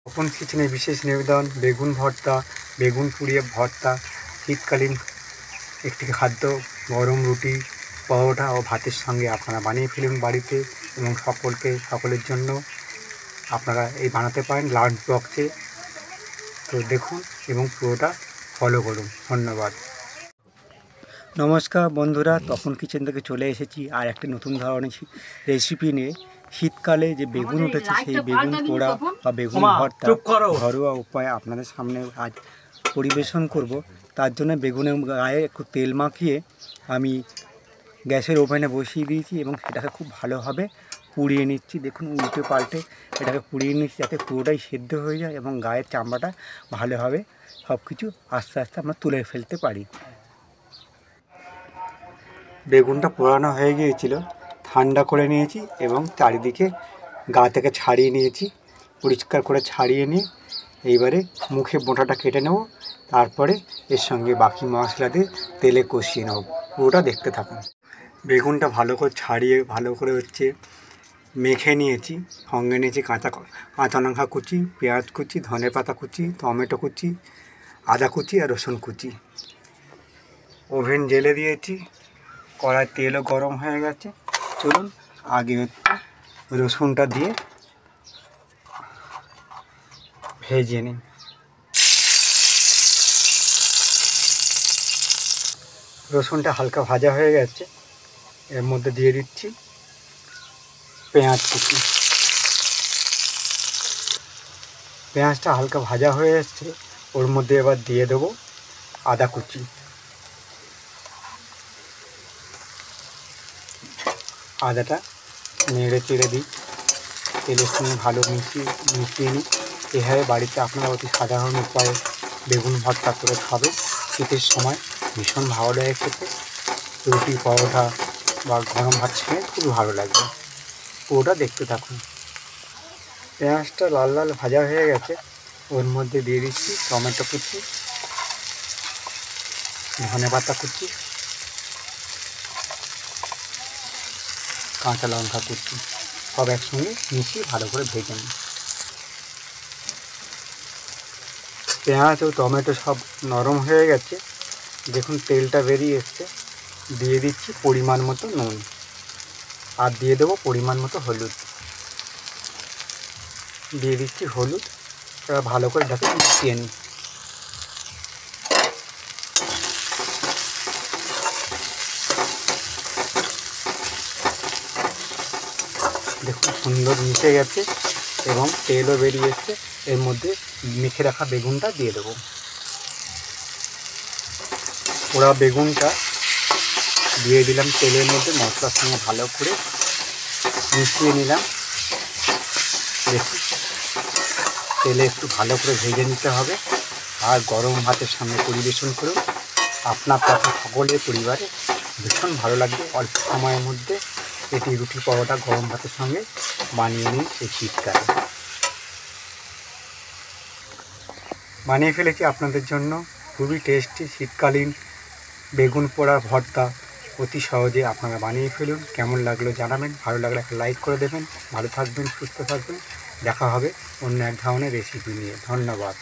তপন কিচেনের বিশেষ নিবেদন বেগুন ভর্তা, বেগুন পুড়িয়ে ভর্তা। শীতকালীন একটি খাদ্য গরম রুটি, পরোটা ও ভাতের সঙ্গে আপনারা বানিয়ে ফেলুন বাড়িতে এবং সকলের জন্য আপনারা এই বানাতে পারেন লাঞ্চ বক্সে। তো দেখুন এবং পুরোটা ফলো করুন। ধন্যবাদ। নমস্কার বন্ধুরা, তপন কিচেন থেকে চলে এসেছি আর একটি নতুন ধরনের রেসিপি নিয়ে। শীতকালে যে বেগুন উঠেছে সেই বেগুন পোড়া বা বেগুন ভর্তা ঘরোয়া উপায়ে আপনাদের সামনে আজ পরিবেশন করব। তার জন্য বেগুনের গায়ে একটু তেল মাখিয়ে আমি গ্যাসের ওভেনে বসিয়ে দিয়েছি এবং সেটাকে খুব ভালোভাবে পুড়িয়ে নিচ্ছি। দেখুন উল্টে পাল্টে এটাকে পুড়িয়ে নিচ্ছি যাতে পুরোটাই সেদ্ধ হয়ে যায় এবং গায়ের চামড়াটা ভালোভাবে সব কিছু আস্তে আস্তে আমরা তুলে ফেলতে পারি। বেগুনটা পোড়ানো হয়ে গিয়েছিল, ঠান্ডা করে নিয়েছি এবং চারিদিকে গা থেকে ছাড়িয়ে নিয়েছি। পরিষ্কার করে ছাড়িয়ে নিয়ে এইবারে মুখে বোঁটাটা কেটে নেব, তারপরে এর সঙ্গে বাকি মশলা দিয়ে তেলে কষিয়ে নেব। পুরোটা দেখতে থাকুন। বেগুনটা ভালো করে ছাড়িয়ে ভালো করে মেখে নিয়েছি। সঙ্গে নিয়েছি কাঁচা লঙ্কা কুচি, পেঁয়াজ কুচি, ধনেপাতা কুচি, টমেটো কুচি, আদা কুচি আর রসুন কুচি। ওভেন জ্বেলে দিয়েছি, কড়াই তেলও গরম হয়ে গেছে। চলুন আগে রসুনটা দিয়ে ভেজে নিন। রসুনটা হালকা ভাজা হয়ে গেছে, এর মধ্যে দিয়ে দিচ্ছি পেঁয়াজ কুচি। পেঁয়াজটা হালকা ভাজা হয়ে এসছে, ওর মধ্যে এবার দিয়ে দেবো আদা কুচি। আদাটা নেড়ে চেড়ে দিই, তেলের সঙ্গে ভালো মিশিয়ে নিই। এভাবে বাড়িতে আপনারা অতি সাধারণ উপায়ে বেগুন ভর্তা করে খাবেন। শীতের সময় ভীষণ ভালো লাগে খেতে, রুটি পরোটা বা গরম ভাত খেয়ে খুব ভালো লাগবে। পুরোটা দেখতে থাকুন। পেঁয়াজটা লাল লাল ভাজা হয়ে গেছে, ওর মধ্যে দিয়ে দিচ্ছি টমেটো কুচি, ধনেপাতা কুচি, কাঁচা লঙ্কা কুচি, সব একসঙ্গে মিশিয়ে ভালো করে ভেজে নিই। পেঁয়াজ ও টমেটো সব নরম হয়ে গেছে, দেখুন তেলটা বেরিয়ে এসছে। দিয়ে দিচ্ছি পরিমাণ মতো নুন আর দিয়ে দেবো পরিমাণ মতো হলুদ। দিয়ে দিচ্ছি হলুদ, এবার ভালো করে ঢাকে মিশিয়ে নিই। দেখুন সুন্দর মিশে গেছে এবং তেলও বেরিয়ে এসছে। এর মধ্যে মেখে রাখা বেগুনটা দিয়ে দেবো। পোড়া বেগুনটা দিয়ে দিলাম তেলের মধ্যে, মশলার সঙ্গে ভালো করে মিশিয়ে নিলাম। দেখুন তেলে একটু ভালো করে ভেজে নিতে হবে আর গরম ভাতের সঙ্গে পরিবেশন করুন। আপনার পথে সকলের পরিবারে ভীষণ ভালো লাগবে। অল্প সময়ের মধ্যে এটি রুটি পরোটা গরম ভাতের সঙ্গে বানিয়ে নিন। এই শীতকালে বানিয়ে ফেলেছি আপনাদের জন্য খুবই টেস্টি শীতকালীন বেগুন পোড়া ভর্তা। অতি সহজে আপনারা বানিয়ে ফেলুন। কেমন লাগলো জানাবেন, ভালো লাগলে একটা লাইক করে দেবেন। ভালো থাকবেন, সুস্থ থাকবেন। দেখা হবে অন্য এক ধরনের রেসিপি নিয়ে। ধন্যবাদ।